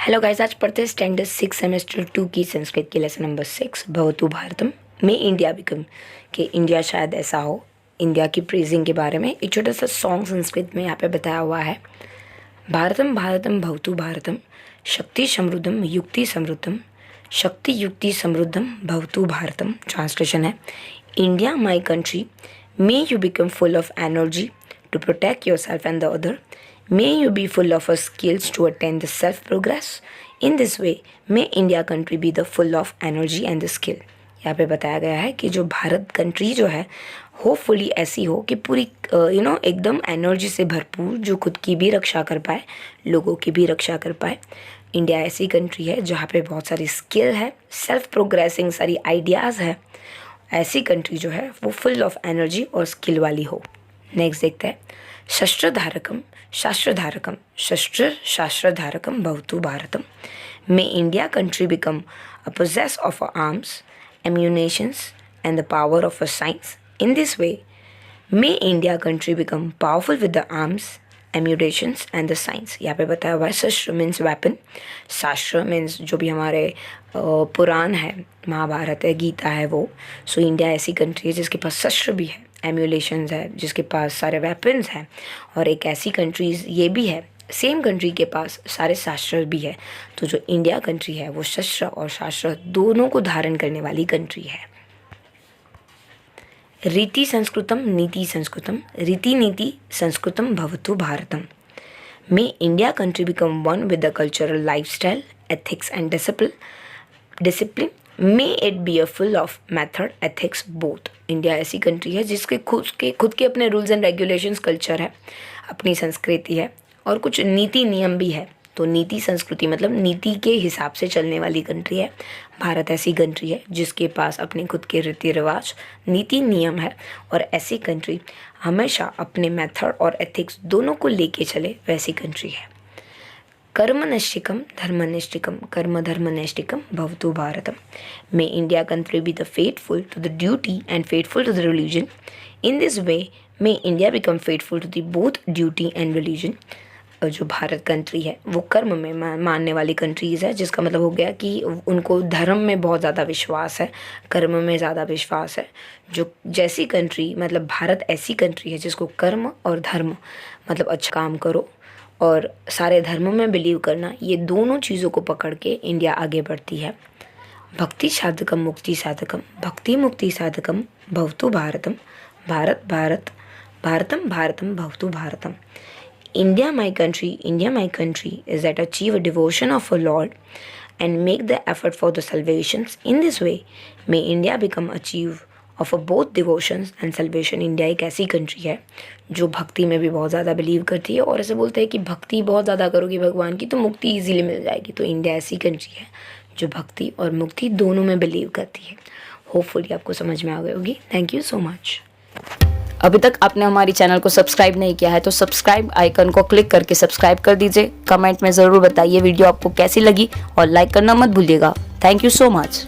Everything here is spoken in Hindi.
हेलो गाइस, आज पढ़ते हैं स्टैंडर्ड 6 सेमेस्टर 2 की संस्कृत की लेसन नंबर 6 भवतु भारतम में इंडिया बिकम कि इंडिया शायद ऐसा हो। इंडिया की प्रेजिंग के बारे में एक छोटा सा सॉन्ग संस्कृत में यहाँ पे बताया हुआ है। भारतम भारतम भवतु भारतम शक्ति समृद्धम युक्ति समृद्धम शक्ति युक्ति समृद्धम भवतु भारतम। ट्रांसलेशन है, India my country, may you become full of energy to protect yourself and the other. May you be full of skills to attain the self-progress. In this way, may India country be the full of energy and the skill. यहाँ पे बताया गया है कि जो भारत कंट्री जो है होपफुली ऐसी हो कि पूरी एकदम एनर्जी से भरपूर, जो खुद की भी रक्षा कर पाए, लोगों की भी रक्षा कर पाए। इंडिया ऐसी कंट्री है जहाँ पे बहुत सारी स्किल है, सेल्फ प्रोग्रेसिंग सारी आइडियाज़ है। ऐसी कंट्री जो है वो फुल ऑफ एनर्जी और स्किल वाली हो। नेक्स्ट देखते हैं, शस्त्रधारकम शास्त्रधारकम शस्त्र शास्त्रधारकम भवतु भारतम। May India country become a possess of arms ammunitions and the power of a science. In this way may India country become powerful with the arms ammunitions and the science. यहाँ पे बताया हुआ है शस्त्र मीन्स वेपन, शास्त्र मीन्स जो भी हमारे पुराण है, महाभारत है, गीता है वो। सो इंडिया ऐसी कंट्री है जिसके पास शस्त्र भी है, एम्यूलेशंस है, जिसके पास सारे वेपन्स हैं, और एक ऐसी कंट्रीज़ ये भी है सेम कंट्री के पास सारे शास्त्र भी है। तो जो इंडिया कंट्री है वो शस्त्र और शास्त्र दोनों को धारण करने वाली कंट्री है। रीति संस्कृतम नीति संस्कृतम रीति नीति संस्कृतम भवतु भारतम। May India country become one with the cultural lifestyle ethics and discipline. May it be a full of method ethics both. India ऐसी कंट्री है जिसके खुद के अपने रूल्स एंड रेगुलेशंस, कल्चर है, अपनी संस्कृति है और कुछ नीति नियम भी है। तो नीति संस्कृति मतलब नीति के हिसाब से चलने वाली कंट्री है। भारत ऐसी कंट्री है जिसके पास अपने खुद के रीति रिवाज, नीति नियम है, और ऐसी कंट्री हमेशा अपने मेथड और एथिक्स दोनों को लेके चले, वैसी कंट्री है। कर्मनिष्ठिकम धर्मनिष्ठिकम कर्म धर्मनिष्ठिकम भवतु भारतम। May India country be the faithful to the duty and faithful to the religion. In this way may India become faithful to the both duty and religion. जो भारत कंट्री है वो कर्म में मानने वाली कंट्रीज़ है, जिसका मतलब हो गया कि उनको धर्म में बहुत ज़्यादा विश्वास है, कर्म में ज़्यादा विश्वास है। जो जैसी कंट्री मतलब भारत ऐसी कंट्री है जिसको कर्म और धर्म मतलब अच्छा काम करो और सारे धर्मों में बिलीव करना, ये दोनों चीज़ों को पकड़ के इंडिया आगे बढ़ती है। भक्ति साधकम मुक्ति साधकम भक्ति मुक्ति साधकम भवतु भारतम। भारत भारत भारतम भारतम भवतु भारतम। India my country is that achieve a devotion of a lord and make the effort for the salvations. In this way may India become achieve of a both devotions and salvation. India एक ऐसी कंट्री है जो भक्ति में भी बहुत ज़्यादा बिलीव करती है, और ऐसे बोलते हैं कि भक्ति बहुत ज़्यादा करोगी भगवान की तो मुक्ति इजीली मिल जाएगी। तो इंडिया ऐसी कंट्री है जो भक्ति और मुक्ति दोनों में बिलीव करती है। होपफुली आपको समझ में आ गई होगी। Thank you so much. अभी तक आपने हमारी चैनल को सब्सक्राइब नहीं किया है तो सब्सक्राइब आइकन को क्लिक करके सब्सक्राइब कर दीजिए। कमेंट में ज़रूर बताइए वीडियो आपको कैसी लगी और लाइक करना मत भूलिएगा। Thank you so much.